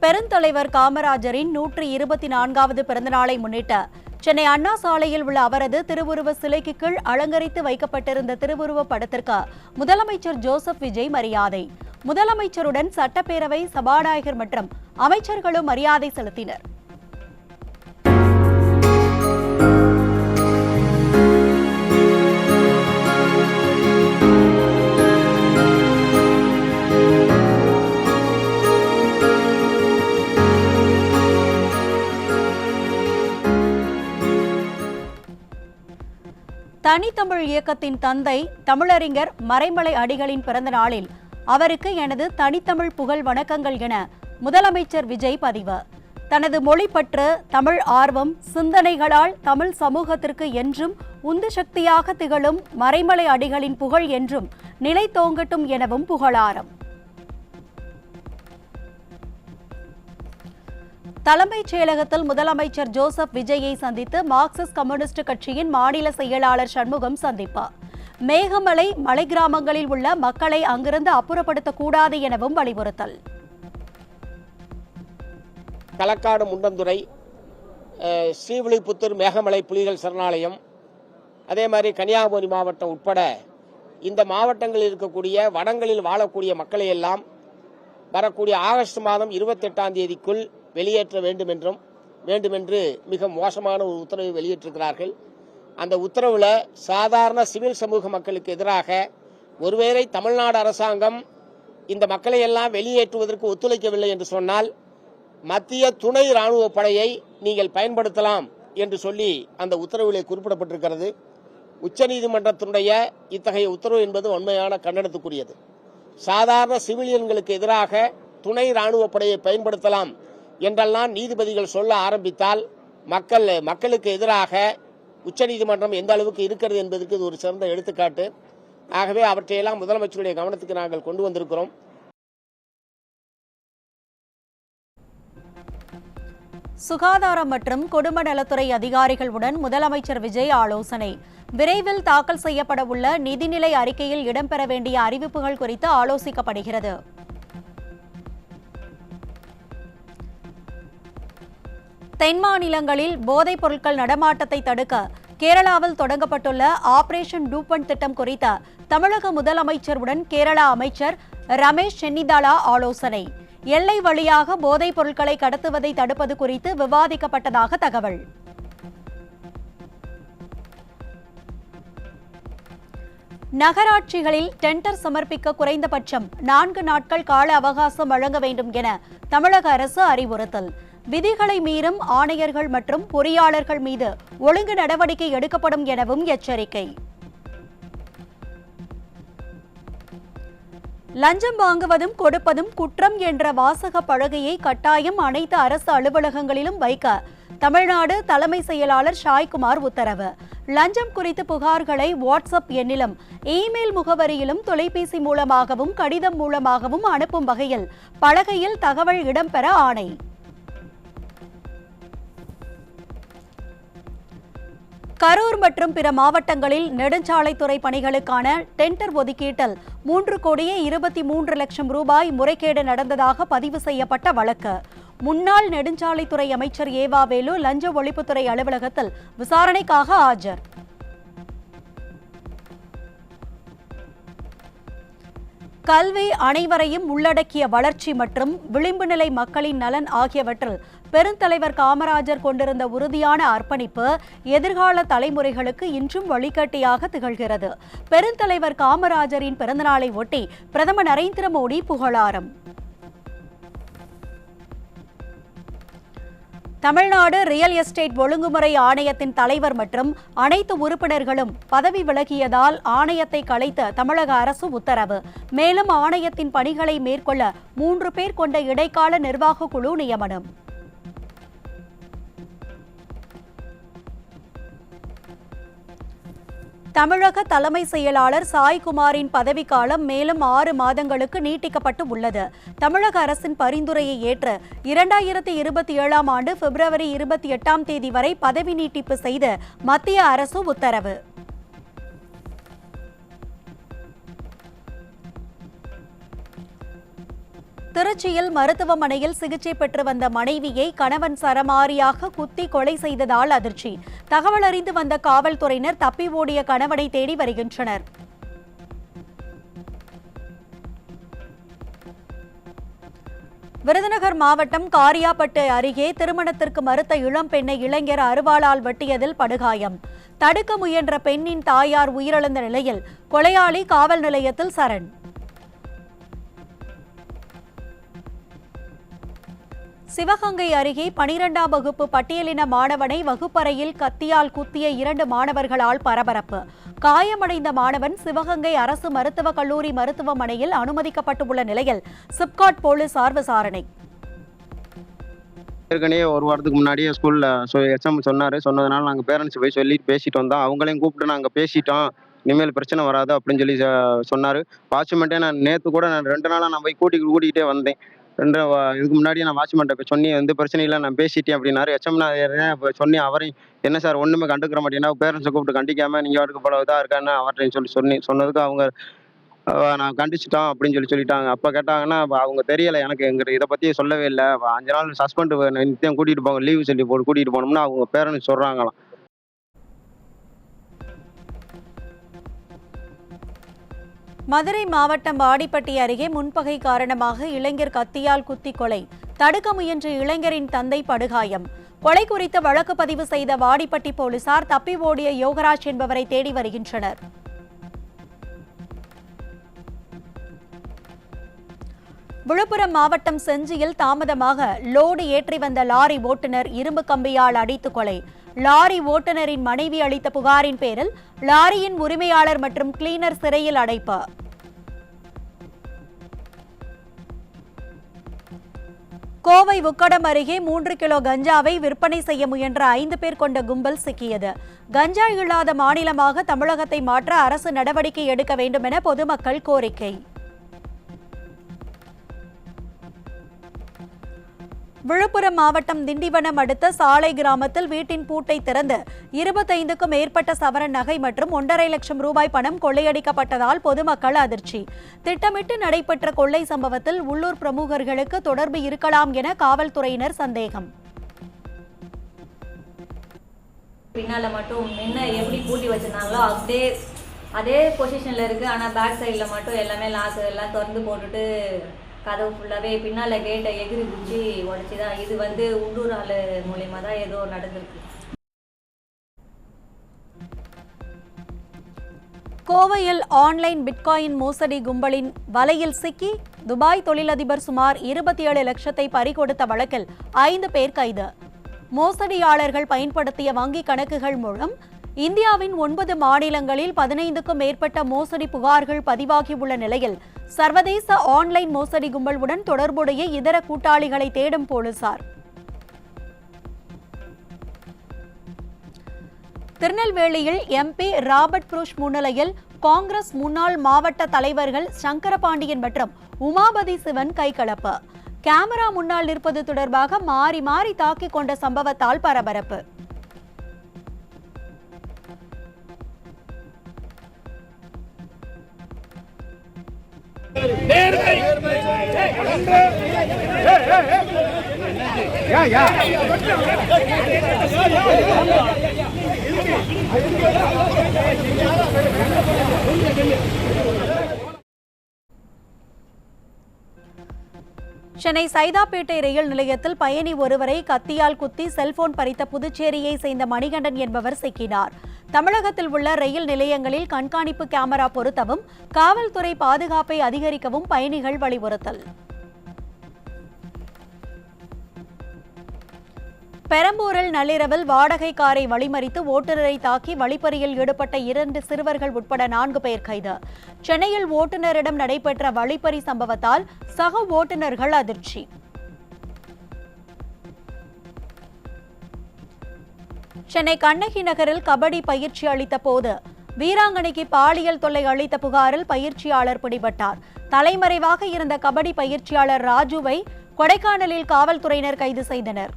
பெருந்தலைவர் காமராஜரின் 124வது பிறந்தநாளை முன்னிட்டு சென்னை அண்ணா சாலையில் உள்ள அவரது திருவுருவ சிலைக்கு கீழ் அலங்கரித்து வைக்கப்பட்டிருந்த திருவுருவ படத்திற்கு முதலமைச்சர் ஜோசப் விஜய் மரியாதை. முதலமைச்சருடன் சட்டப்பேரவை சபாநாயகர் மற்றும் அமைச்சர்களும் மரியாதை செலுத்தினர். தனித்தமிழ் இயக்கத்தின் தந்தை தமிழறிஞர் மறைமலை அடிகளின் பிறந்த நாளில் அவருக்கு எனது தனித்தமிழ் புகழ் வணக்கங்கள் என முதலமைச்சர் விஜய் பதிவு. தனது மொழிப்பற்று, தமிழ் ஆர்வம், சிந்தனைகளால் தமிழ் சமூகத்திற்கு என்றும் உந்து சக்தியாக திகழும் மறைமலை அடிகளின் புகழ் என்றும் நிலைத்தோங்கட்டும் எனவும் புகழாரம். தலைமைச் செயலகத்தில் முதலமைச்சர் ஜோசப் விஜயை சந்தித்து மார்க்சிஸ்ட் கம்யூனிஸ்ட் கட்சியின் மாநில செயலாளர் சண்முகம் சந்திப்பு. மேகமலை மலை கிராமங்களில் உள்ள மக்களை அங்கிருந்து அப்புறப்படுத்தக்கூடாது எனவும் வலியுறுத்தல். களக்காடு முண்டந்துறை, ஸ்ரீவில்லிபுத்தூர் மேகமலை புலிகள் சரணாலயம், அதே மாதிரி கன்னியாகுமரி மாவட்டம் உட்பட இந்த மாவட்டங்களில் இருக்கக்கூடிய வனங்களில் வாழக்கூடிய மக்களை எல்லாம் வரக்கூடிய ஆகஸ்ட் மாதம் 28ஆம் தேதிக்குள் வெளியேற்ற வேண்டுமென்று மிக மோசமான ஒரு உத்தரவை வெளியிட்டிருக்கிறார்கள். அந்த உத்தரவில் சாதாரண சிவில் சமூக மக்களுக்கு எதிராக ஒருவேளை தமிழ்நாடு அரசாங்கம் இந்த மக்களை எல்லாம் வெளியேற்றுவதற்கு ஒத்துழைக்கவில்லை என்று சொன்னால் மத்திய துணை ராணுவ படையை நீங்கள் பயன்படுத்தலாம் என்று சொல்லி அந்த உத்தரவிலே குறிப்பிடப்பட்டிருக்கிறது. உச்சநீதிமன்றத்தினுடைய இத்தகைய உத்தரவு என்பது உண்மையான கண்டனத்துக்குரியது. சாதாரண சிவிலியன்களுக்கு எதிராக துணை ராணுவ படையை பயன்படுத்தலாம் என்றெல்லாம் நீதிபதிகள் சொல்ல ஆரம்பித்தால் மக்களுக்கு எதிராக உச்சநீதிமன்றம் எந்த அளவுக்கு இருக்கிறது என்பதற்கு இது ஒரு சிறந்த எடுத்துக்காட்டு. ஆகவே அவற்றையெல்லாம் முதலமைச்சருடைய கவனத்துக்கு நாங்கள் கொண்டு வந்திருக்கிறோம். சுகாதாரம் மற்றும் குடும்ப நலத்துறை அதிகாரிகளுடன் முதலமைச்சர் விஜய் ஆலோசனை. விரைவில் தாக்கல் செய்யப்பட உள்ள நிதிநிலை அறிக்கையில் இடம்பெற வேண்டிய அறிவிப்புகள் குறித்து ஆலோசிக்கப்படுகிறது. தென் மாநிலங்களில் போதைப் பொருட்கள் நடமாட்டத்தை தடுக்க கேரளாவில் தொடங்கப்பட்டுள்ள ஆபரேஷன் டூபன் திட்டம் குறித்த தமிழக முதலமைச்சருடன் கேரளா அமைச்சர் ரமேஷ் சென்னிதாலா ஆலோசனை. எல்லை வழியாக போதைப் பொருட்களை கடத்துவதை தடுப்பது குறித்து விவாதிக்கப்பட்டதாக தகவல். நகராட்சிகளில் டெண்டர் சமர்ப்பிக்க குறைந்தபட்சம் 4 நாட்கள் கால அவகாசம் வழங்க வேண்டும் என தமிழக அரசு அறிவுறுத்தல். விதிகளை மீறும் ஆணையர்கள் மற்றும் பொறியாளர்கள் மீது ஒழுங்கு நடவடிக்கை எடுக்கப்படும் எனவும் எச்சரிக்கை. லஞ்சம் வாங்குவதும் கொடுப்பதும் குற்றம் என்ற வாசக பலகையை கட்டாயம் அனைத்து அரசு அலுவலகங்களிலும் வைக்க தமிழ்நாடு தலைமை செயலாளர் ஷாய்குமார் உத்தரவு. லஞ்சம் குறித்த புகார்களை வாட்ஸ்அப் எண்ணிலும் இமெயில் முகவரியிலும் தொலைபேசி மூலமாகவும் கடிதம் மூலமாகவும் அனுப்பும் வகையில் பலகையில் தகவல் இடம்பெற ஆணை. கரூர் மற்றும் பிற மாவட்டங்களில் நெடுஞ்சாலைத்துறை பணிகளுக்கான டெண்டர் ஒதுக்கீட்டில் 3,23,00,000 ரூபாய் முறைகேடு நடந்ததாக பதிவு செய்யப்பட்ட வழக்கு. முன்னாள் நெடுஞ்சாலைத்துறை அமைச்சர் ஏவாவேலு லஞ்ச ஒழிப்புத்துறை அலுவலகத்தில் விசாரணைக்காக ஆஜர். கல்வி அனைவரையும் உள்ளடக்கிய வளர்ச்சி மற்றும் விளிம்பு நிலை மக்களின் நலன் ஆகியவற்றில் பெருந்தலைவர் காமராஜர் கொண்டிருந்த உறுதியான அர்ப்பணிப்பு எதிர்கால தலைமுறைகளுக்கு இன்றும் வழிகாட்டியாக திகழ்கிறது. பெருந்தலைவர் காமராஜரின் பிறந்தநாளை ஒட்டி பிரதமர் நரேந்திர மோடி புகழாரம். தமிழ்நாடு ரியல் எஸ்டேட் ஒழுங்குமுறை ஆணையத்தின் தலைவர் மற்றும் அனைத்து உறுப்பினர்களும் பதவி விலகியதால் ஆணையத்தை கலைத்த தமிழக அரசு உத்தரவு. மேலும் ஆணையத்தின் பணிகளை மேற்கொள்ள 3 பேர் கொண்ட இடைக்கால நிர்வாக குழு நியமனம். தமிழக தலைமை செயலாளர் சாய்குமாரின் பதவிக்காலம் மேலும் 6 மாதங்களுக்கு நீட்டிக்கப்பட்டு உள்ளது. தமிழக அரசின் பரிந்துரையை ஏற்று 2027ஆம் ஆண்டு பிப்ரவரி 28ஆம் தேதி வரை பதவி நீட்டிப்பு செய்து மத்திய அரசு உத்தரவு. திருச்சியில் மருத்துவமனையில் சிகிச்சை பெற்று வந்த மனைவியை கணவன் சரமாரியாக குத்தி கொலை செய்ததால் அதிர்ச்சி. தகவல் அறிந்து வந்த காவல்துறையினர் தப்பி ஓடிய கணவனை தேடி வருகின்றனர். விருதுநகர் மாவட்டம் காரியாபட்டு அருகே திருமணத்திற்கு மறுத்த இளம் பெண்ணை இளைஞர் அருவாளால் வெட்டியதில் படுகாயம். தடுக்க முயன்ற பெண்ணின் தாயார் உயிரிழந்த நிலையில் கொலையாளி காவல் நிலையத்தில் சரண். சிவகங்கை அருகே 12ஆம் வகுப்பு பட்டியலின மாணவனை வகுப்பறையில் கத்தியால் குத்திய 2 மாணவர்களால் பரபரப்பு. காயமடைந்த மாணவன் சிவகங்கை அரசு மருத்துவக் கல்லூரி மருத்துவமனையில் அனுமதிக்கப்பட்டுள்ள நிலையில் சிப்காட் போலீசார் விசாரணை. ஏற்கனவே ஒரு வாரத்துக்கு முன்னாடியே ஸ்கூலில் எச்எம் சொன்னதுனால நாங்கள் பேரண்ட்ஸ் போய் சொல்லிட்டு பேசிட்டு வந்தோம். அவங்களையும் கூப்பிட்டு நாங்கள் பேசிட்டோம், இனிமேல் பிரச்சனை வராது அப்படின்னு சொல்லி சொன்னார். வாட்ச்மேன்ட்டே நான் நேற்று கூட 2 நாளாக நான் போய் கூட்டிகிட்டே வந்தேன். இதுக்கு முன்னாடியே நான் வாட்ச்மேன்ட்ட போய் சொன்னி எந்த பிரச்சனையும் இல்லை, நான் பேசிட்டேன் அப்படின்னாரு. எச்எம் நான் சொன்னி அவரையும் என்ன சார் ஒன்றுமே கண்டுக்கிற மாட்டேன்னா பேரண்ட்ஸை கூப்பிட்டு கண்டிக்காமல் நீங்கள் வாட்டுக்கு போல இதாக இருக்கான்னு அவர்கிட்ட சொன்னதுக்கு அவங்க நான் கண்டிச்சிட்டோம் அப்படின்னு சொல்லிட்டாங்க. அப்போ கேட்டாங்கன்னா அவங்க தெரியலை எனக்கு இதை பற்றி சொல்லவே இல்லை, 5 நாள் சஸ்பெண்ட் நித்தியம் கூட்டிகிட்டு போங்க, லீவு சொல்லி போட்டு கூட்டிகிட்டு போனோம்னா அவங்க பேரண்ட்ஸ் சொல்கிறாங்களாம். மதுரை மாவட்டம் வாடிப்பட்டி அருகே முன்பகை காரணமாக இளைஞர் கத்தியால் குத்தி கொலை. தடுக்க முயன்ற இளைஞரின் தந்தை படுகாயம். கொலை குறித்து வழக்கு பதிவு செய்த வாடிப்பட்டி போலீசார் தப்பி ஓடிய யோகராஜ் என்பவரை தேடி வருகின்றனர். விழுப்புரம் மாவட்டம் செஞ்சியில் தாமதமாக லோடு ஏற்றி வந்த லாரி ஓட்டுநர் இரும்பு கம்பியால் அடித்து கொலை. லாரி ஓட்டுநரின் மனைவி அளித்த புகாரின் பேரில் லாரியின் உரிமையாளர் மற்றும் கிளீனர் சிறையில் அடைப்பு. கோவை உக்கடம் அருகே 3 கிலோ கஞ்சாவை விற்பனை செய்ய முயன்ற 5 பேர் கொண்ட கும்பல் சிக்கியது. கஞ்சா இல்லாத மாநிலமாக தமிழகத்தை மாற்ற அரசு நடவடிக்கை எடுக்க வேண்டும் என பொதுமக்கள் கோரிக்கை. விழுப்புரம் மாவட்டம் திண்டிவனம் அடுத்த சாலை கிராமத்தில் வீட்டின் பூட்டை திறந்து 25க்கும் மேற்பட்ட சவரன் நகை மற்றும் 1.5 லட்சம் ரூபாய் பணம் கொள்ளையடிக்கப்பட்டதால் பொதுமக்கள் அதிர்ச்சி. திட்டமிட்டு நடைபெற்ற கொள்ளை சம்பவத்தில் உள்ளூர் பிரமுகர்களுக்கு தொடர்பு இருக்கலாம் என காவல்துறையினர் சந்தேகம். பின்னால மட்டும் என்ன எப்படி பூட்டி வச்சிருந்தாங்களோ அதே பொசிஷன்ல இருக்கு. ஆனா பேக் சைட்ல மட்டும் எல்லாமே லாக் எல்லாம் திறந்து போட்டுட்டு கதவு ஃபுல்லாகவே பின்னால் கேட்டை எகிரி குச்சி உடச்சி தான். இது உள்ளூர் ஆள் மூலியமாக தான் ஏதோ நடந்திருக்கு. கோவையில் ஆன்லைன் பிட்காயின் மோசடி கும்பலின் வலையில் சிக்கி துபாய் தொழிலதிபர் சுமார் 27 லட்சத்தை பறிகொடுத்த வழக்கில் 5 பேர் கைது. மோசடியாளர்கள் பயன்படுத்திய வங்கிக் கணக்குகள் மூலம் இந்தியாவின் 9 மாநிலங்களில் 15க்கும் மேற்பட்ட மோசடி புகார்கள் பதிவாகியுள்ள நிலையில் சர்வதேச ஆன்லைன் மோசடி கும்பலுடன் தொடர்புடைய இதர கூட்டாளிகளை தேடும் போலீசார். திருநெல்வேலியில் எம்பி ராபர்ட் புரூஷ் முன்னிலையில் காங்கிரஸ் முன்னாள் மாவட்ட தலைவர்கள் சங்கரபாண்டியன் மற்றும் உமாபதி சிவன் கைகலப்பு. கேமரா முன்னால் நிற்பது தொடர்பாக மாறி மாறி தாக்கிக் கொண்ட சம்பவத்தால் பரபரப்பு. சென்னை சைதாப்பேட்டை ரயில் நிலையத்தில் பயணி ஒருவரை கத்தியால் குத்தி செல்போன் பறித்த புதுச்சேரியை சேர்ந்த மணிகண்டன் என்பவர் சிக்கினார். தமிழகத்தில் உள்ள ரயில் நிலையங்களில் கண்காணிப்பு கேமரா பொருத்தவும் காவல்துறை பாதுகாப்பை அதிகரிக்கவும் பயணிகள் வலியுறுத்தல். பெரம்பூரில் நள்ளிரவில் வாடகை காரை வழிமறித்து ஓட்டுநரை தாக்கி வழிப்பறியில் ஈடுபட்ட 2 சிறுவர்கள் உட்பட 4 பேர் கைது. சென்னையில் ஓட்டுநரிடம் நடைபெற்ற வழிப்பறி சம்பவத்தால் சக ஓட்டுநர்கள் அதிர்ச்சி. சென்னை கண்ணகி நகரில் கபடி பயிற்சி அளித்த போது வீராங்கனைக்கு பாலியல் தொல்லை அளித்த புகாரில் பயிற்சியாளர் பிடிபட்டார். தலைமறைவாக இருந்த கபடி பயிற்சியாளர் ராஜுவை கொடைக்கானலில் காவல்துறையினர் கைது செய்தனர்.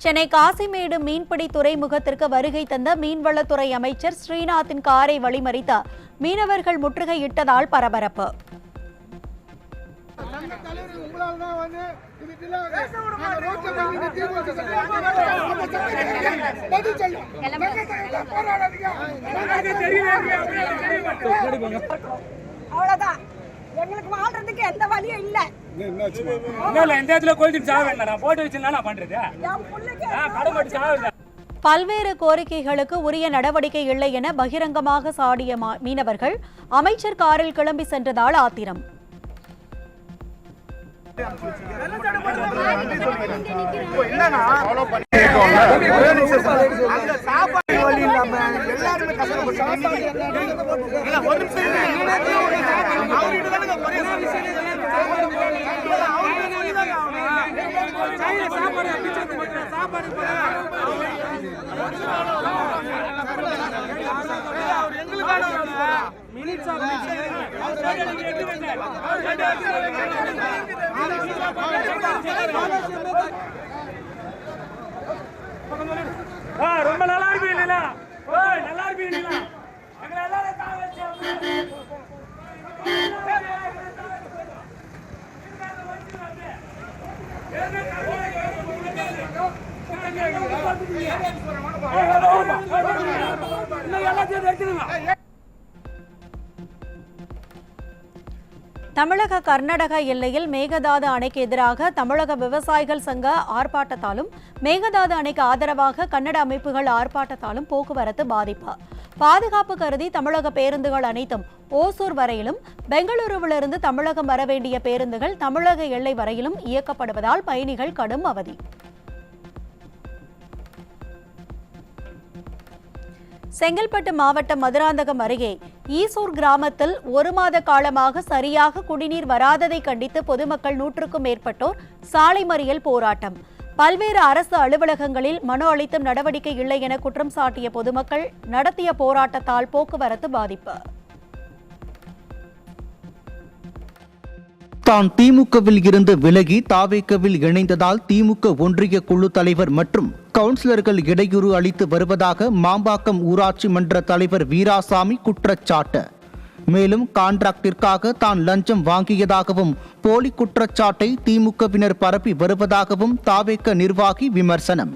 சென்னை காசிமேடு மீன்பிடி துறைமுகத்திற்கு வருகை தந்த மீன்வளத்துறை அமைச்சர் ஸ்ரீநாத்தின் காரை வழிமறித்த மீனவர்கள் முற்றுகையிட்டதால் பரபரப்பு. அவ்வளவுதான், எங்களுக்கு வாழ்றதுக்கு எந்த வழியும் இல்ல. பல்வேறு கோரிக்கைகளுக்கு உரிய நடவடிக்கை இல்லை என பகிரங்கமாக சாடிய மீனவர்கள் அமைச்சர் காரில் கிளம்பி சென்றதால் ஆத்திரம். ரொம்ப நல்லா இருப்பீங்க, நல்லா இருப்பீங்க. தமிழக கர்நாடக எல்லையில் மேகதாது அணைக்கு எதிராக தமிழக விவசாயிகள் சங்க ஆர்ப்பாட்டத்தாலும் மேகதாது அணைக்கு ஆதரவாக கன்னட அமைப்புகள் ஆர்ப்பாட்டத்தாலும் போக்குவரத்து பாதிப்பு. பாதுகாப்பு கருதி தமிழக பேருந்துகள் அனைத்தும் ஓசூர் வரையிலும், பெங்களூருவிலிருந்து தமிழகம் வர வேண்டிய பேருந்துகள் தமிழக எல்லை வரையிலும் இயக்கப்படுவதால் பயணிகள் கடும் அவதி. செங்கல்பட்டு மாவட்டம் மதுராந்தகம் அருகே ஈசூர் கிராமத்தில் 1 மாத காலமாக சரியாக குடிநீர் வராததை கண்டித்து பொதுமக்கள் 100க்கும் மேற்பட்டோர் சாலை மறியல் போராட்டம். பல்வேறு அரசு அலுவலகங்களில் மனு அளித்தும் நடவடிக்கை இல்லை என குற்றம் சாட்டிய பொதுமக்கள் நடத்திய போராட்டத்தால் போக்குவரத்து பாதிப்பு. தான் திமுகவில் இருந்து விலகி தாவேகவில் இணைந்ததால் திமுக ஒன்றிய குழு தலைவர் மற்றும் கவுன்சிலர்கள் இடையூறு அளித்து வருவதாக மாம்பாக்கம் ஊராட்சி மன்ற தலைவர் வீராசாமி குற்றச்சாட்டு. மேலும் கான்ட்ராக்டிற்காக தான் லஞ்சம் வாங்கியதாகவும் போலி குற்றச்சாட்டை திமுகவினர் பரப்பி வருவதாகவும் தாவேக நிர்வாகி விமர்சனம்.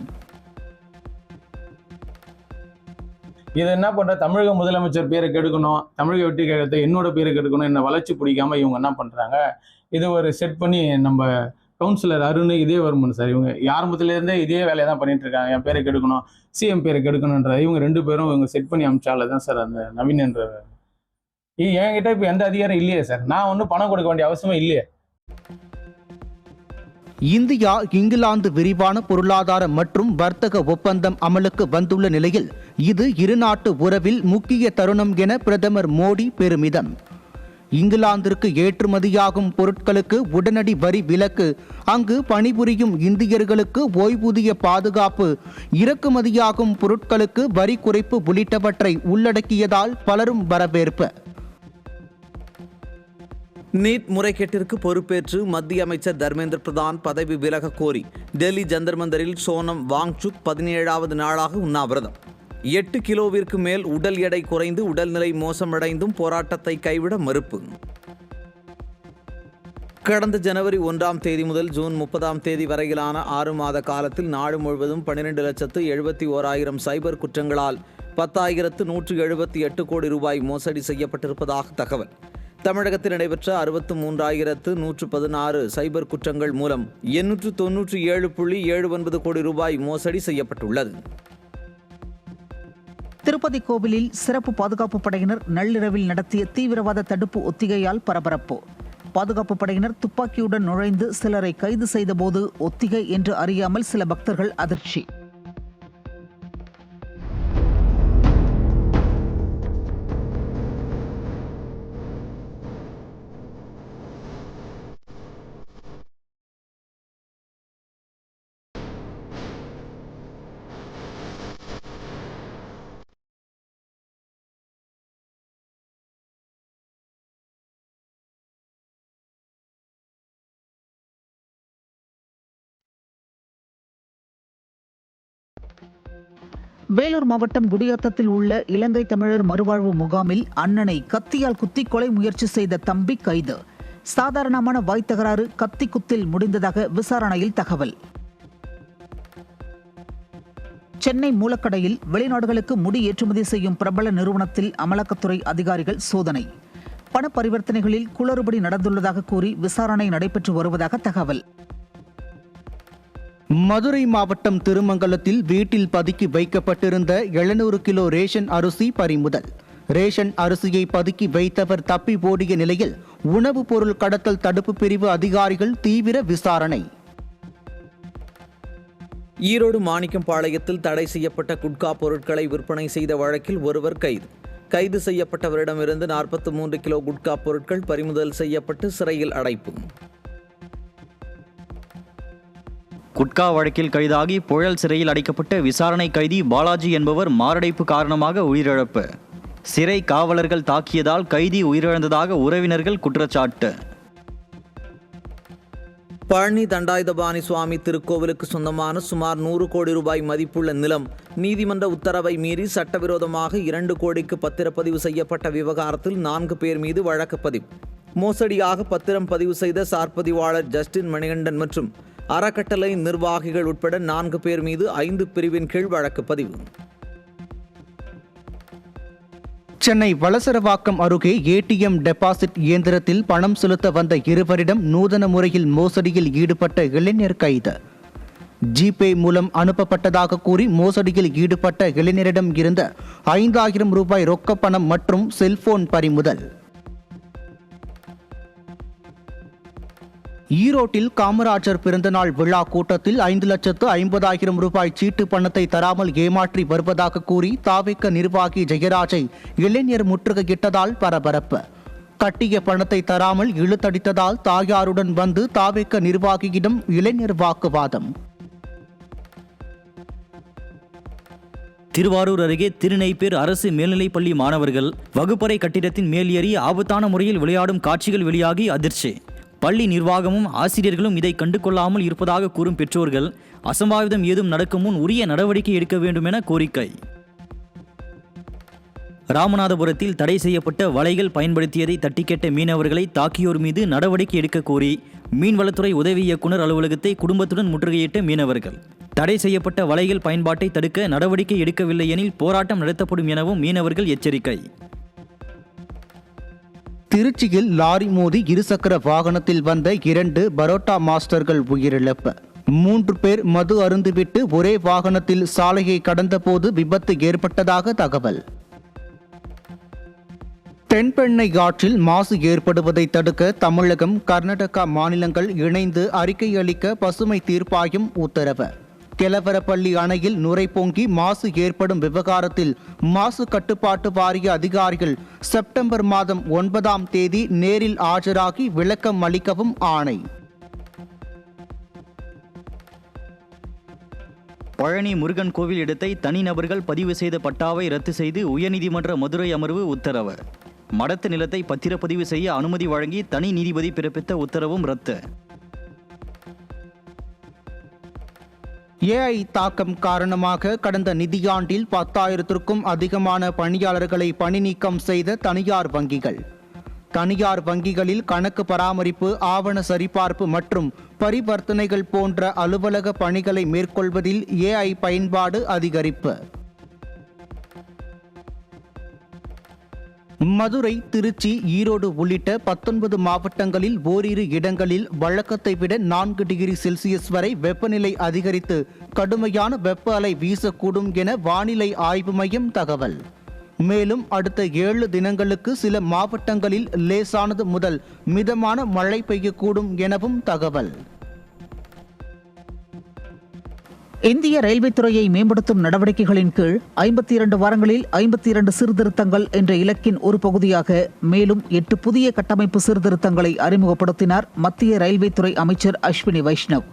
இதை என்ன பண்ற, தமிழக முதலமைச்சர் பேரை கெடுக்கணும், தமிழக வெற்றி கழகத்தை என்னோட பேரை கெடுக்கணும், என்ன வளர்ச்சி பிடிக்காம இவங்க என்ன பண்றாங்க, இது ஒரு செட் பண்ணி நம்ம கவுன்சிலர் அருண் இதே வருமானு சார், இவங்க ஆரம்பத்திலேருந்தே இதே வேலையை தான் பண்ணிட்டு இருக்காங்க. என் பேரை கெடுக்கணும், சிஎம் பேரை கெடுக்கணுன்ற இவங்க 2 பேரும் இவங்க செட் பண்ணி அமிச்சால தான் சார் அந்த நவீன் என்ற என்கிட்ட இப்போ எந்த அதிகாரம் இல்லையே சார், நான் ஒன்றும் பணம் கொடுக்க வேண்டிய அவசியமே இல்லையே. இந்தியா இங்கிலாந்து விரிவான பொருளாதார மற்றும் வர்த்தக ஒப்பந்தம் அமலுக்கு வந்துள்ள நிலையில் இது இருநாட்டு உறவில் முக்கிய தருணம் என பிரதமர் மோடி பெருமிதம். இங்கிலாந்திற்கு ஏற்றுமதியாகும் பொருட்களுக்கு உடனடி வரி விலக்கு, அங்கு பணிபுரியும் இந்தியர்களுக்கு ஓய்வூதிய பாதுகாப்பு, இறக்குமதியாகும் பொருட்களுக்கு வரி குறைப்பு உள்ளிட்டவற்றை உள்ளடக்கியதால் பலரும் வரவேற்பு. நீட் முறைகேட்டிற்கு பொறுப்பேற்று மத்திய அமைச்சர் தர்மேந்திர பிரதான் பதவி விலக கோரி டெல்லி ஜந்தர் மந்தரில் சோனம் வாங்சுக் 17வது நாளாக உண்ணாவிரதம். 8 கிலோவிற்கு மேல் உடல் எடை குறைந்து உடல்நிலை மோசமடைந்தும் போராட்டத்தை கைவிட மறுப்பு. கடந்த ஜனவரி 1ஆம் தேதி முதல் ஜூன் 30ஆம் தேதி வரையிலான 6 மாத காலத்தில் நாடு முழுவதும் 12,71,000 சைபர் குற்றங்களால் 10,178 கோடி ரூபாய் மோசடி செய்யப்பட்டிருப்பதாக தகவல். தமிழகத்தில் நடைபெற்ற 63,116 சைபர் குற்றங்கள் மூலம் 897.79 கோடி ரூபாய் மோசடி செய்யப்பட்டுள்ளது. திருப்பதி கோவிலில் சிறப்பு பாதுகாப்பு படையினர் நள்ளிரவில் நடத்திய தீவிரவாத தடுப்பு ஒத்திகையால் பரபரப்பு. பாதுகாப்பு படையினர் துப்பாக்கியுடன் நுழைந்து சிலரை கைது செய்தபோது ஒத்திகை என்று அறியாமல் சில பக்தர்கள் அதிர்ச்சி. வேலூர் மாவட்டம் குடியாத்தத்தில் உள்ள இலங்கை தமிழர் மறுவாழ்வு முகாமில் அண்ணனை கத்தியால் குத்தி கொலை முயற்சி செய்த தம்பி கைது. சாதாரணமான வாய் தகராறு கத்தி குத்தில் முடிந்ததாக விசாரணையில் தகவல். சென்னை மூலக்கடையில் வெளிநாடுகளுக்கு முடி ஏற்றுமதி செய்யும் பிரபல நிறுவனத்தில் அமலாக்கத்துறை அதிகாரிகள் சோதனை. பண பரிவர்த்தனைகளில் குளறுபடி நடந்துள்ளதாக கூறி விசாரணை நடைபெற்று வருவதாக தகவல். மதுரை மாவட்டம் திருமங்கலத்தில் வீட்டில் பதுக்கி வைக்கப்பட்டிருந்த 700 கிலோ ரேஷன் அரிசி பறிமுதல். ரேஷன் அரிசியை பதுக்கி வைத்தவர் தப்பி ஓடிய நிலையில் உணவுப் பொருள் கடத்தல் தடுப்பு பிரிவு அதிகாரிகள் தீவிர விசாரணை. ஈரோடு மாணிக்கம்பாளையத்தில் தடை செய்யப்பட்ட குட்கா பொருட்களை விற்பனை செய்த வழக்கில் ஒருவர் கைது. கைது செய்யப்பட்டவரிடமிருந்து 43 கிலோ குட்கா பொருட்கள் பறிமுதல் செய்யப்பட்டு சிறையில் அடைப்பு. குட்கா வழக்கில் கைதாகி புழல் சிறையில் அடைக்கப்பட்ட விசாரணை கைதி பாலாஜி என்பவர் மாரடைப்பு காரணமாக உயிரிழப்பு. சிறை காவலர்கள் தாக்கியதால் கைதி உயிரிழந்ததாக உறவினர்கள் குற்றச்சாட்டு. பழனி தண்டாயுதபாணி சுவாமி திருக்கோவிலுக்கு சொந்தமான சுமார் 100 கோடி ரூபாய் மதிப்புள்ள நிலம் நீதிமன்ற உத்தரவை மீறி சட்டவிரோதமாக 2 கோடிக்கு பத்திரப்பதிவு செய்யப்பட்ட விவகாரத்தில் 4 பேர் மீது வழக்கு பதிவு. மோசடியாக பத்திரம் பதிவு செய்த சார்பதிவாளர் ஜஸ்டின் மணிகண்டன் மற்றும் அறக்கட்டளை நிர்வாகிகள் உட்பட 4 பேர் மீது 5 பிரிவின் கீழ் வழக்கு பதிவு. சென்னை வளசரவாக்கம் அருகே ஏடிஎம் டெபாசிட் இயந்திரத்தில் பணம் செலுத்த வந்த இருவரிடம் நூதன முறையில் மோசடியில் ஈடுபட்ட இளைஞர் கைது. ஜிபே மூலம் அனுப்பப்பட்டதாக கூறி மோசடியில் ஈடுபட்ட இளைஞரிடம் இருந்த 5000 ரூபாய் ரொக்க பணம் மற்றும் செல்போன் பறிமுதல். ஈரோட்டில் காமராஜர் பிறந்தநாள் விழா கூட்டத்தில் 5,50,000 ரூபாய் சீட்டு பணத்தை தராமல் ஏமாற்றி வருவதாக கூறி தாவேக நிர்வாகி ஜெயராஜை இளைஞர் முற்றுகையிட்டதால் பரபரப்பு. கட்டிய பணத்தை தராமல் இழுத்தடித்ததால் தாயாருடன் வந்து தாவேக நிர்வாகியிடம் இளைஞர் வாக்குவாதம். திருவாரூர் அருகே திருநெய்ப்பேர் அரசு மேல்நிலைப்பள்ளி மாணவர்கள் வகுப்பறை கட்டிடத்தின் மேல் ஏறி ஆபத்தான முறையில் விளையாடும் காட்சிகள் வெளியாகி அதிர்ச்சி. பள்ளி நிர்வாகமும் ஆசிரியர்களும் இதை கண்டு கொள்ளாமல் இருப்பதாக கூறும் பெற்றோர்கள் அசம்பாவிதம் ஏதும் நடக்கும் முன் உரிய நடவடிக்கை எடுக்க வேண்டும் என கோரிக்கை. ராமநாதபுரத்தில் தடை செய்யப்பட்ட வலைகள் பயன்படுத்தியதை தட்டி கேட்ட மீனவர்களை தாக்கியோர் மீது நடவடிக்கை எடுக்க கோரி மீன்வளத்துறை உதவி இயக்குநர் அலுவலகத்தை குடும்பத்துடன் முற்றுகையிட்ட மீனவர்கள். தடை செய்யப்பட்ட வலைகள் பயன்பாட்டை தடுக்க நடவடிக்கை எடுக்கவில்லை எனில் போராட்டம் நடத்தப்படும் எனவும் மீனவர்கள் எச்சரிக்கை. திருச்சியில் லாரி மோதி இருசக்கர வாகனத்தில் வந்த 2 பரோட்டா மாஸ்டர்கள் உயிரிழப்பு. 3 பேர் மது அருந்துவிட்டு ஒரே வாகனத்தில் சாலையை கடந்தபோது விபத்து ஏற்பட்டதாக தகவல். தென்பெண்ணை ஆற்றில் மாசு ஏற்படுவதை தடுக்க தமிழகம், கர்நாடகா மாநிலங்கள் இணைந்து அறிக்கை அளிக்க பசுமை தீர்ப்பாயம் உத்தரவு. கெலவரப்பள்ளி அணையில் நுரை பொங்கி மாசு ஏற்படும் விவகாரத்தில் மாசு கட்டுப்பாட்டு வாரிய அதிகாரிகள் செப்டம்பர் மாதம் 9ஆம் தேதி நேரில் ஆஜராகி விளக்கம் அளிக்கவும் ஆணை. பழனி முருகன் கோவில் இடத்தை தனிநபர்கள் பதிவு செய்த பட்டாவை ரத்து செய்து உயர்நீதிமன்ற மதுரை அமர்வு உத்தரவு. மடத்து நிலத்தை பத்திரப்பதிவு செய்ய அனுமதி வழங்கி தனி நீதிபதி பிறப்பித்த உத்தரவும் ரத்து. ஏஐ தாக்கம் காரணமாக கடந்த நிதியாண்டில் 10,000க்கும் அதிகமான பணியாளர்களை பணி நீக்கம் செய்த தனியார் வங்கிகள். தனியார் வங்கிகளில் கணக்கு பராமரிப்பு, ஆவண சரிபார்ப்பு மற்றும் பரிவர்த்தனைகள் போன்ற அலுவலக பணிகளை மேற்கொள்வதில் ஏஐ பயன்பாடு அதிகரிப்பு. மதுரை, திருச்சி, ஈரோடு உள்ளிட்ட 19 மாவட்டங்களில் ஓரிரு இடங்களில் வழக்கத்தை விட 4 டிகிரி செல்சியஸ் வரை வெப்பநிலை அதிகரித்து கடுமையான வெப்ப அலை வீசக்கூடும் என வானிலை ஆய்வு மையம் தகவல். மேலும் அடுத்த 7 தினங்களுக்கு சில மாவட்டங்களில் லேசானது முதல் மிதமான மழை பெய்யக்கூடும் எனவும் தகவல். இந்திய ரயில்வே துறையை மேம்படுத்தும் நடவடிக்கைகளின் கீழ் 52 வாரங்களில் 52 சீர்திருத்தங்கள் என்ற இலக்கின் ஒரு பகுதியாக மேலும் 8 புதிய கட்டமைப்பு சீர்திருத்தங்களை அறிமுகப்படுத்தினார் மத்திய ரயில்வே துறை அமைச்சர் அஸ்வினி வைஷ்ணவ்.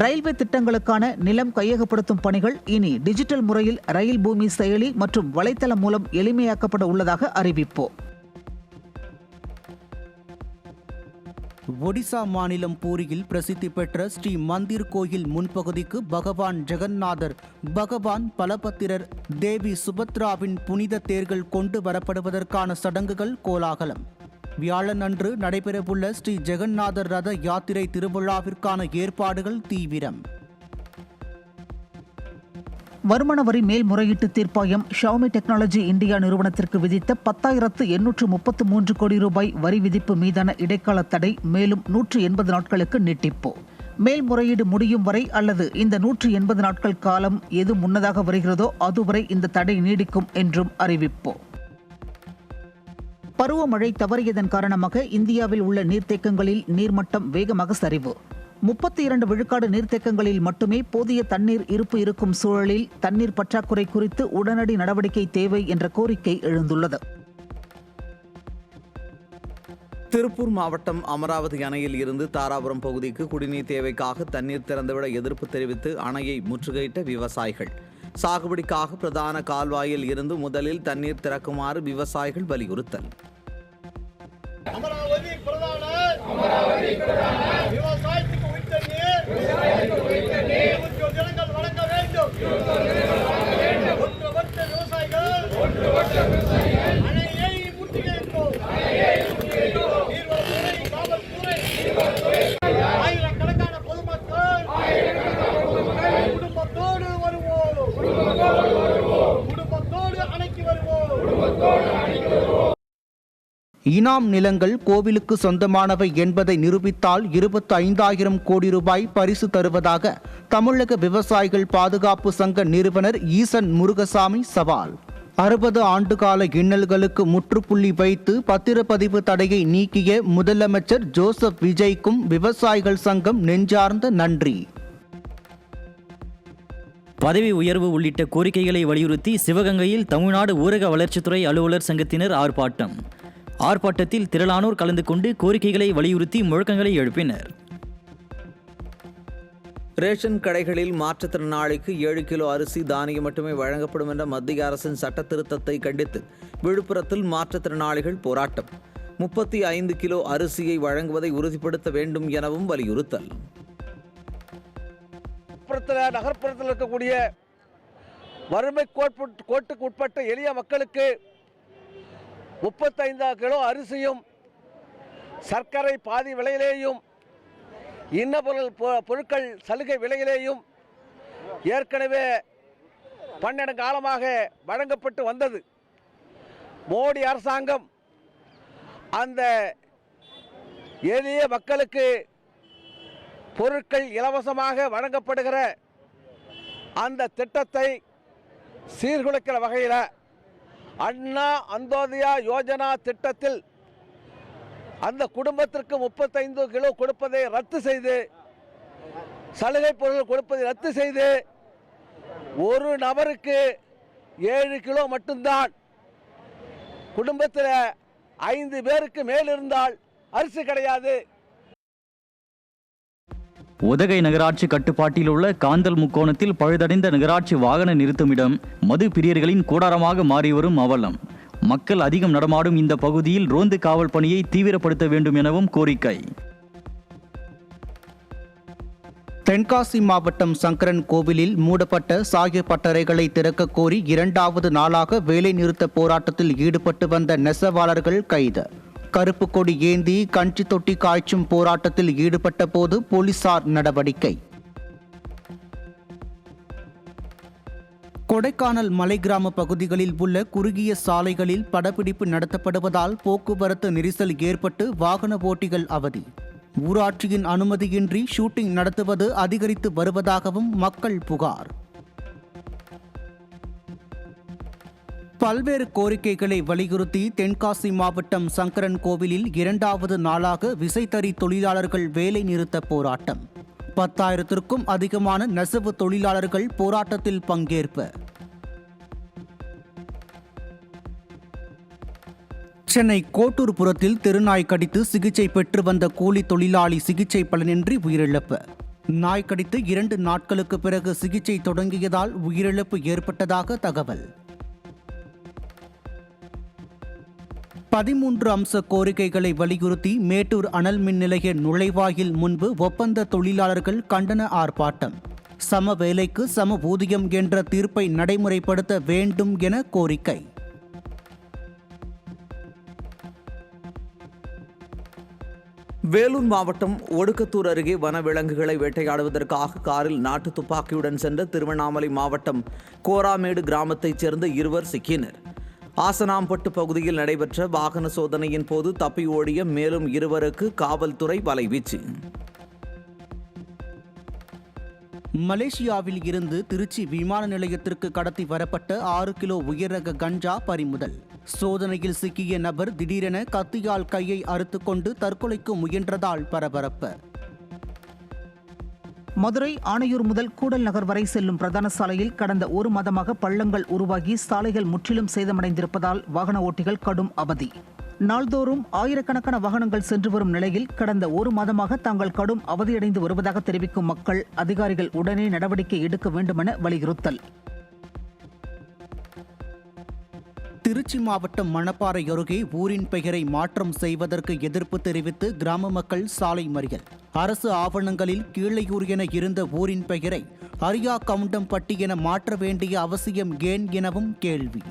ரயில்வே திட்டங்களுக்கான நிலம் கையகப்படுத்தும் பணிகள் இனி டிஜிட்டல் முறையில் ரயில் பூமி செயலி மற்றும் வலைத்தளம் மூலம் எளிமையாக்கப்பட உள்ளதாக அறிவிப்பு. ஒடிசா மாநிலம் பூரியில் பிரசித்தி பெற்ற ஸ்ரீ மந்திர் கோயில் முன்பகுதிக்கு பகவான் ஜெகநாதர், பகவான் பலபத்திரர், தேவி சுபத்ராவின் புனித தேர்கள் கொண்டு வரப்படுவதற்கான சடங்குகள் கோலாகலம். வியாழன் அன்று நடைபெறவுள்ள ஸ்ரீ ஜெகநாதர் ரத யாத்திரை திருவிழாவிற்கான ஏற்பாடுகள் தீவிரம். வருமான வரி மேல்முறையீட்டு தீர்ப்பாயம் ஷாமி டெக்னாலஜி இந்தியா நிறுவனத்திற்கு விதித்த 10,833 கோடி ரூபாய் வரி விதிப்பு மீதான இடைக்கால தடை மேலும் 180 நாட்களுக்கு நீட்டிப்பு. மேல்முறையீடு முடியும் வரை அல்லது இந்த 180 நாட்கள் காலம் எது முன்னதாக வருகிறதோ அதுவரை இந்த தடை நீடிக்கும் என்றும் அறிவிப்பு. பருவமழை தவறியதன் காரணமாக இந்தியாவில் உள்ள நீர்த்தேக்கங்களில் நீர்மட்டம் வேகமாக சரிவு. 32 விழுக்காடு நீர்த்தேக்கங்களில் மட்டுமே போதிய தண்ணீர் இருப்பு இருக்கும் சூழலில் தண்ணீர் பற்றாக்குறை குறித்து உடனடி நடவடிக்கை தேவை என்ற கோரிக்கை எழுந்துள்ளது. திருப்பூர் மாவட்டம் அமராவதி அணையில் இருந்து தாராபுரம் பகுதிக்கு குடிநீர் தேவைக்காக தண்ணீர் திறந்துவிட எதிர்ப்பு தெரிவித்து அணையை முற்றுகையிட்ட விவசாயிகள். சாகுபடிக்காக பிரதான கால்வாயில் இருந்து முதலில் தண்ணீர் திறக்குமாறு விவசாயிகள் வலியுறுத்தல். விவசாயத்துக்கு உயிர் தண்ணீர் ஜனங்கள் வழங்க வேண்டும். ஒன்றுபட்ட விவசாயிகள் அணையை முற்றுகையிட்டோம். நீர்வளத்துறை, காவல்துறை, ஆயிரக்கணக்கான பொதுமக்கள் குடும்பத்தோடு வருவோம். குடும்பத்தோடு அணைக்கு வருவோம். இனாம் நிலங்கள் கோவிலுக்கு சொந்தமானவை என்பதை நிரூபித்தால் 25,000 கோடி ரூபாய் பரிசு தருவதாக தமிழக விவசாயிகள் பாதுகாப்பு சங்க நிறுவனர் ஈசன் முருகசாமி சவால். 60 ஆண்டுகால இன்னல்களுக்கு முற்றுப்புள்ளி வைத்து பத்திரப்பதிவு தடையை நீக்கிய முதலமைச்சர் ஜோசப் விஜய்க்கும் விவசாயிகள் சங்கம் நெஞ்சார்ந்த நன்றி. பதவி உயர்வு உள்ளிட்ட கோரிக்கைகளை வலியுறுத்தி சிவகங்கையில் தமிழ்நாடு ஊரக வளர்ச்சித்துறை அலுவலர் சங்கத்தினர் ஆர்ப்பாட்டம். ஆர்ப்பாட்டத்தில் திரளானோர் கலந்து கொண்டு கோரிக்கைகளை வலியுறுத்தி முழக்கங்களை எழுப்பினர். ரேஷன் கடைகளில் மாற்றுத்திறனாளிக்கு 7 கிலோ அரிசி தானியம் மட்டுமே வழங்கப்படும் என்ற மத்திய அரசின் சட்ட திருத்தத்தை கண்டித்து விழுப்புரத்தில் மாற்றுத்திறனாளிகள் போராட்டம். 35 கிலோ அரிசியை வழங்குவதை உறுதிப்படுத்த வேண்டும் எனவும் வலியுறுத்தல். நகர்ப்புறத்தில் இருக்கக்கூடிய வறுமை கோட்டுக்கு உட்பட்ட எளிய மக்களுக்கு 35 கிலோ அரிசியும் சர்க்கரை பாதி விலையிலேயும் இன்ன பொருட்கள் சலுகை விலையிலேயும் ஏற்கனவே 12 காலமாக வழங்கப்பட்டு வந்தது. மோடி அரசாங்கம் அந்த எளிய மக்களுக்கு பொருட்கள் இலவசமாக வழங்கப்படுகிற அந்த திட்டத்தை சீர்குலைக்கிற வகையில் அண்ணா அந்தோதயா யோஜனா திட்டத்தில் அந்த குடும்பத்திற்கு 35 கிலோ கொடுப்பதை ரத்து செய்து, சலுகை பொருட்கள் கொடுப்பதை ரத்து செய்து, ஒரு நபருக்கு 7 கிலோ மட்டும்தான், குடும்பத்தில் 5 பேருக்கு மேல் இருந்தால் அரிசி கிடையாது. உதகை நகராட்சி கட்டுப்பாட்டில் உள்ள காந்தல் முக்கோணத்தில் பழுதடைந்த நகராட்சி வாகன நிறுத்துமிடம் மது பிரியர்களின் கூடாரமாக மாறி வரும் அவலம். மக்கள் அதிகம் நடமாடும் இந்த பகுதியில் ரோந்து காவல் பணியை தீவிரப்படுத்த வேண்டும் எனவும் கோரிக்கை. தென்காசி மாவட்டம் சங்கரன் கோவிலில் மூடப்பட்ட சாய பட்டறைகளை திறக்க கோரி 2வது நாளாக வேலைநிறுத்த போராட்டத்தில் ஈடுபட்டு வந்த நெசவாளர்கள் கைது. கருப்பு கொடி ஏந்தி கஞ்சி தொட்டி காய்ச்சும் போராட்டத்தில் ஈடுபட்ட போது போலீசார் நடவடிக்கை. கொடைக்கானல் மலை கிராம பகுதிகளில் உள்ள குறுகிய சாலைகளில் படப்பிடிப்பு நடத்தப்படுவதால் போக்குவரத்து நெரிசல் ஏற்பட்டு வாகன ஓட்டிகள் அவதி. ஊராட்சியின் அனுமதியின்றி ஷூட்டிங் நடத்துவது அதிகரித்து வருவதாகவும் மக்கள் புகார். பல்வேறு கோரிக்கைகளை வலியுறுத்தி தென்காசி மாவட்டம் சங்கரன் கோவிலில் 2வது நாளாக விசைத்தறி தொழிலாளர்கள் வேலை நிறுத்த போராட்டம். 10,000த்திற்கும் அதிகமான நெசவு தொழிலாளர்கள் போராட்டத்தில் பங்கேற்பு. சென்னை கோட்டூர்புரத்தில் தெருநாய் கடித்து சிகிச்சை பெற்று வந்த கூலி தொழிலாளி சிகிச்சை பலனின்றி உயிரிழப்பு. நாய் கடித்து 2 நாட்களுக்கு பிறகு சிகிச்சை தொடங்கியதால் உயிரிழப்பு ஏற்பட்டதாக தகவல். 13 அம்ச கோரிக்கைகளை வலியுறுத்தி மேட்டூர் அனல் மின் நிலைய நுழைவாயில் முன்பு ஒப்பந்த தொழிலாளர்கள் கண்டன ஆர்ப்பாட்டம். சம வேலைக்கு சம ஊதியம் என்ற தீர்ப்பை நடைமுறைப்படுத்த வேண்டும் என கோரிக்கை. வேலூர் மாவட்டம் ஒடுக்கத்தூர் அருகே வனவிலங்குகளை வேட்டையாடுவதற்காக காரில் நாட்டு துப்பாக்கியுடன் சென்ற திருவண்ணாமலை மாவட்டம் கோராமேடு கிராமத்தைச் சேர்ந்த இருவர் சிக்கினர். ஆசனாம்பட்டு பகுதியில் நடைபெற்ற வாகன சோதனையின் போது தப்பி ஓடிய மேலும் இருவருக்கு காவல்துறை வலைவீச்சு. மலேசியாவில் இருந்து திருச்சி விமான நிலையத்திற்கு கடத்தி வரப்பட்ட 6 கிலோ உயர்ரக கஞ்சா பறிமுதல். சோதனையில் சிக்கிய நபர் திடீரென கத்தியால் கையை அறுத்துக்கொண்டு தற்கொலைக்கு முயன்றதால் பரபரப்பு. மதுரை ஆணையூர் முதல் கூடல் நகர் வரை செல்லும் பிரதான சாலையில் கடந்த 1 மாதமாக பள்ளங்கள் உருவாகி சாலைகள் முற்றிலும் சேதமடைந்திருப்பதால் வாகன ஓட்டிகள் கடும் அவதி. நாள்தோறும் ஆயிரக்கணக்கான வாகனங்கள் சென்று வரும் நிலையில் கடந்த 1 மாதமாக தாங்கள் கடும் அவதியடைந்து வருவதாக தெரிவிக்கும் மக்கள் அதிகாரிகள் உடனே நடவடிக்கை எடுக்க வேண்டுமென வலியுறுத்தல். திருச்சி மாவட்டம் மணப்பாறை அருகே ஊரின் பெயரை மாற்றம் செய்வதற்கு எதிர்ப்பு தெரிவித்து கிராம மக்கள் சாலை மறியல். அரசு ஆவணங்களில் கீழையூர் என இருந்த ஊரின் பெயரை அரியா கவுண்டம்பட்டி என மாற்ற வேண்டிய அவசியம் ஏன் எனவும் கேள்வி.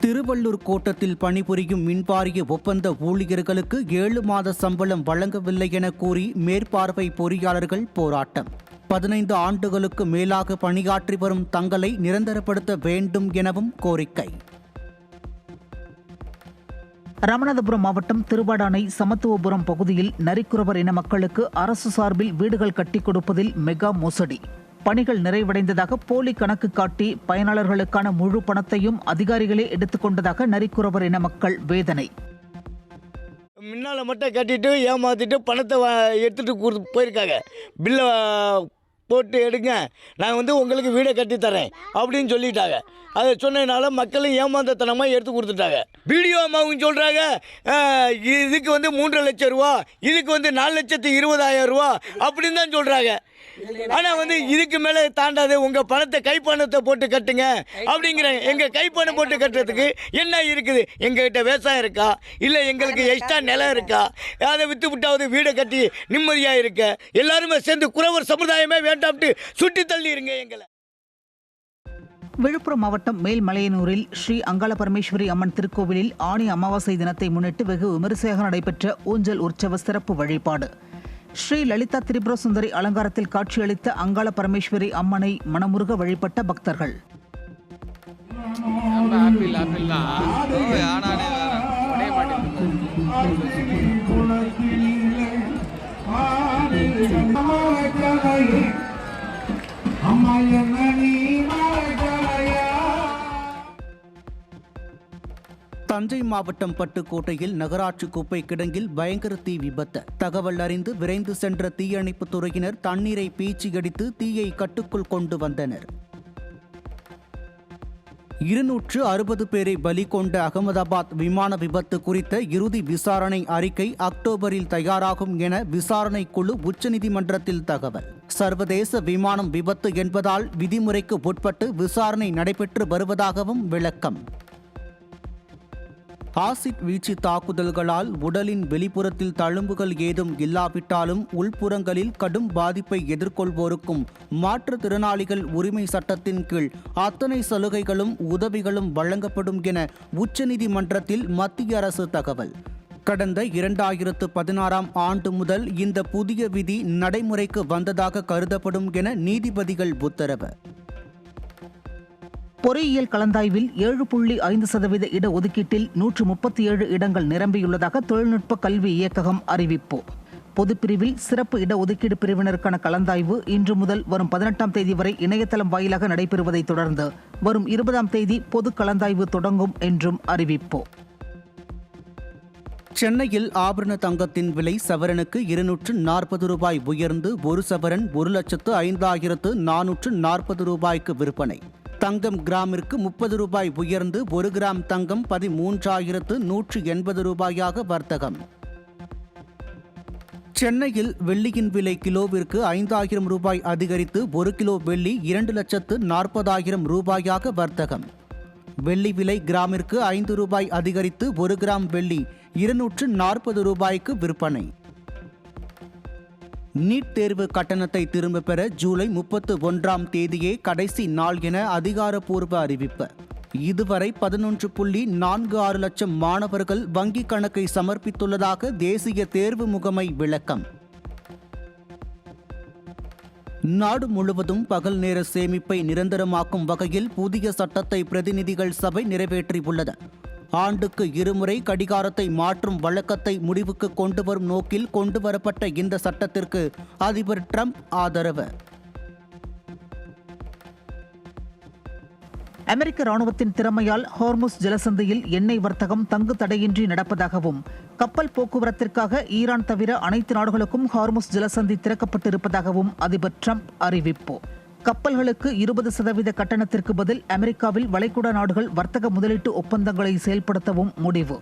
திருவள்ளூர் கோட்டத்தில் பணிபுரியும் மின்வாரிய ஒப்பந்த ஊழியர்களுக்கு 7 மாத சம்பளம் வழங்கவில்லை என கூறி மேற்பார்வை பொறியாளர்கள் போராட்டம். 15 ஆண்டுகளுக்கு மேலாக பணியாற்றி வரும் தங்களை நிரந்தரப்படுத்த வேண்டும் எனவும் கோரிக்கை. ராமநாதபுரம் மாவட்டம் திருவாடானை சமத்துவபுரம் பகுதியில் நரிக்குறவர் இன மக்களுக்கு அரசு சார்பில் வீடுகள் கட்டிக் கொடுப்பதில் மெகா மோசடி. பணிகள் நிறைவடைந்ததாக போலி கணக்கு காட்டி பயனாளர்களுக்கான முழு பணத்தையும் அதிகாரிகளே எடுத்துக்கொண்டதாக நரிக்குறவர் இன மக்கள் வேதனை. முன்னால் மட்டும் கட்டிட்டு ஏமாத்திட்டு பணத்தை எடுத்துகிட்டு போயிருக்காங்க. பில்லை போட்டு எடுங்க, நான் உங்களுக்கு வீடை கட்டித்தரேன் அப்படின்னு சொல்லிட்டாங்க. அதை சொன்னதுனால மக்களும் ஏமாந்தத்தனமாக எடுத்து கொடுத்துட்டாங்க. வீடியோ அம்மாவும் சொல்கிறாங்க இதுக்கு 3 லட்சம் ரூபா, இதுக்கு 4,20,000 ரூபா அப்படின்னு தான் சொல்கிறாங்க. ஆனால் இதுக்கு மேலே தாண்டாது, உங்கள் பணத்தை கைப்பணத்தை போட்டு கட்டுங்க அப்படிங்கிறாங்க. எங்கள் கைப்பணம் போட்டு கட்டுறதுக்கு என்ன இருக்குது? எங்ககிட்ட விவசாயம் இருக்கா, இல்லை எங்களுக்கு எக்ஸ்ட்ரா நிலம் இருக்கா? அதை விற்று விட்டாவது வீடை கட்டி நிம்மதியாக இருக்க எல்லாருமே சேர்ந்து குறவர் சமுதாயமே வேண்டாம்ட்டு சுட்டி தள்ளி இருங்க எங்களை. விழுப்புரம் மாவட்டம் மேல்மலையனூரில் ஸ்ரீ அங்காள பரமேஸ்வரி அம்மன் திருக்கோவிலில் ஆணி அமாவாசை தினத்தை முன்னிட்டு வெகு விமரிசையாக நடைபெற்ற ஊஞ்சல் உற்சவ சிறப்பு வழிபாடு. ஸ்ரீ லலிதா திரிபுர சுந்தரி அலங்காரத்தில் காட்சியளித்த அங்காள பரமேஸ்வரி அம்மனை மனமுருக வழிபட்ட பக்தர்கள். தஞ்சை மாவட்டம் பட்டுக்கோட்டையில் நகராட்சி குப்பை கிடங்கில் பயங்கர தீ விபத்து. தகவல் அறிந்து விரைந்து சென்ற தீயணைப்புத் துறையினர் தண்ணீரை பீச்சியடித்து தீயை கட்டுக்குள் கொண்டு வந்தனர். 260 பேரை பலி கொண்ட அகமதாபாத் விமான விபத்து குறித்த இறுதி விசாரணை அறிக்கை அக்டோபரில் தயாராகும் என விசாரணை குழு உச்சநீதிமன்றத்தில் தகவல். சர்வதேச விமானம் விபத்து என்பதால் விதிமுறைக்கு உட்பட்டு விசாரணை நடைபெற்று வருவதாகவும் விளக்கம். ஆசிட் வீச்சு தாக்குதல்களால் உடலின் வெளிப்புறத்தில் தழும்புகள் ஏதும் இல்லாவிட்டாலும் உள்புறங்களில் கடும் பாதிப்பை எதிர்கொள்வோருக்கும் மாற்றுத்திறனாளிகள் உரிமை சட்டத்தின் கீழ் அத்தனை சலுகைகளும் உதவிகளும் வழங்கப்படும் என உச்சநீதிமன்றத்தில் மத்திய அரசு தகவல். கடந்த 2016ஆம் ஆண்டு முதல் இந்த புதிய விதி நடைமுறைக்கு வந்ததாக கருதப்படும் என நீதிபதிகள் உத்தரவு. பொறியியல் கலந்தாய்வில் 7.5% இடஒதுக்கீட்டில் 137 இடங்கள் நிரம்பியுள்ளதாக தொழில்நுட்ப கல்வி இயக்ககம் அறிவிப்பு. பொதுப்பிரிவில் சிறப்பு இடஒதுக்கீடு பிரிவினருக்கான கலந்தாய்வு இன்று முதல் வரும் 18ஆம் தேதி வரை இணையதளம் வாயிலாக நடைபெறுவதை தொடர்ந்து வரும் 20ஆம் தேதி பொது கலந்தாய்வு தொடங்கும் என்றும் அறிவிப்பு. சென்னையில் ஆபரண தங்கத்தின் விலை சவரனுக்கு 240 ரூபாய் உயர்ந்து 1 சவரன் 1,05,440 ரூபாய்க்கு விற்பனை. தங்கம் கிராமிற்கு 30 ரூபாய் உயர்ந்து 1 கிராம் தங்கம் 13,180 ரூபாயாக வர்த்தகம். சென்னையில் வெள்ளியின் விலை கிலோவிற்கு 5,000 ரூபாய் அதிகரித்து 1 கிலோ வெள்ளி 2,40,000 ரூபாயாக வர்த்தகம். வெள்ளி விலை கிராமிற்கு 5 ரூபாய் அதிகரித்து 1 கிராம் வெள்ளி 240 ரூபாய்க்கு விற்பனை. நீட் தேர்வு கட்டணத்தை திரும்ப பெற ஜூலை 31ஆம் தேதியே கடைசி நாள் என அதிகாரப்பூர்வ அறிவிப்பு. இதுவரை 11.46 லட்சம் மாணவர்கள் வங்கிக் கணக்கை சமர்ப்பித்துள்ளதாக தேசிய தேர்வு முகமை விளக்கம். நாடு முழுவதும் பகல் நேர சேமிப்பை நிரந்தரமாக்கும் வகையில் புதிய சட்டத்தை பிரதிநிதிகள் சபை நிறைவேற்றியுள்ளது. ஆண்டுக்கு 2 முறை கடிகாரத்தை மாற்றும் வழக்கத்தை முடிவுக்கு கொண்டு வரும் நோக்கில் கொண்டுவரப்பட்ட இந்த சட்டத்திற்கு அதிபர் ட்ரம்ப் ஆதரவு. அமெரிக்க ராணுவத்தின் திறமையால் ஹார்முஸ் ஜலசந்தியில் எண்ணெய் வர்த்தகம் தங்கு தடையின்றி நடப்பதாகவும் கப்பல் போக்குவரத்திற்காக ஈரான் தவிர அனைத்து நாடுகளுக்கும் ஹார்முஸ் ஜலசந்தி திறக்கப்பட்டிருப்பதாகவும் அதிபர் ட்ரம்ப் அறிவிப்பு. கப்பல்களுக்கு 20% கட்டணத்திற்கு பதில் அமெரிக்காவில் வளைகுடா நாடுகள் வர்த்தக முதலீட்டு ஒப்பந்தங்களை செயல்படுத்தவும் முடிவு.